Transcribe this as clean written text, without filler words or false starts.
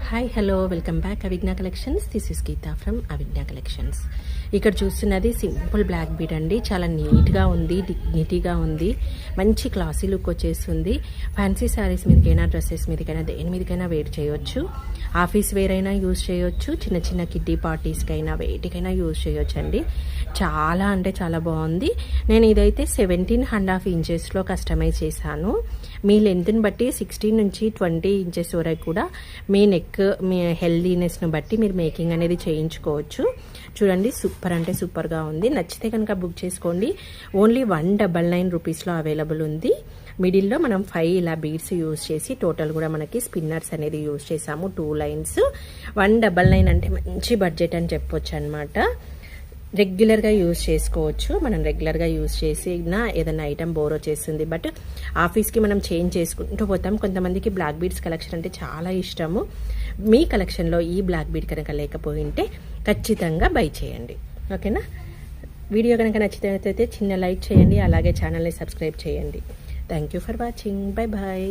Hi hello welcome back Avigna collections. This is Geeta from Avigna collections. ఇక్కడ చూస్తున్నది simple black bead అండి. చాలా నీట్గా ఉంది, డిగ్నిటీగా ఉంది, మంచి క్లాసీ లుక్ వచ్చేస్తుంది. ఫ్యాన్సీ శారీస్ మీదకైనా, డ్రెస్సెస్ మీదకైనా, దేని మీదకైనా వేర్ చేయొచ్చు. ఆఫీస్ వేర్ అయినా యూజ్ చేయొచ్చు, చిన్న చిన్న కిడ్డీ పార్టీస్కైనా వేటికైనా యూజ్ చేయొచ్చు అండి. చాలా అంటే చాలా బాగుంది. నేను ఇదైతే 17.5 ఇంచెస్లో కస్టమైజ్ చేశాను. మీ లెంత్ని బట్టి 16 నుంచి 20 ఇంచెస్ వరకు కూడా మీ నెక్, మీ హెల్దీనెస్ను బట్టి మీరు మేకింగ్ అనేది చేయించుకోవచ్చు. చూడండి, సూపర్ అంటే సూపర్గా ఉంది. నచ్చితే కనుక బుక్ చేసుకోండి. ఓన్లీ 199 రూపీస్లో అవైలబుల్ ఉంది. మిడిల్లో మనం 5 ఇలా బీడ్స్ యూజ్ చేసి, టోటల్ కూడా మనకి స్పిన్నర్స్ అనేది యూజ్ చేసాము, 2 లైన్స్. 199 అంటే మంచి బడ్జెట్ అని చెప్పొచ్చు అనమాట. రెగ్యులర్గా యూజ్ చేసుకోవచ్చు. మనం రెగ్యులర్గా యూజ్ చేసిన ఏదైనా ఐటమ్ బోర్ వచ్చేస్తుంది, బట్ ఆఫీస్కి మనం చేంజ్ చేసుకుంటూ పోతాం. కొంతమందికి బ్లాక్ బీడ్స్ కలెక్షన్ అంటే చాలా ఇష్టము. మీ కలెక్షన్లో ఈ బ్లాక్ బీడ్ కనుక లేకపోయింటే ఖచ్చితంగా బై చేయండి, ఓకేనా? వీడియో కనుక నచ్చితే చిన్న లైక్ చేయండి, అలాగే ఛానల్ని సబ్స్క్రైబ్ చేయండి. Thank you for watching. Bye bye.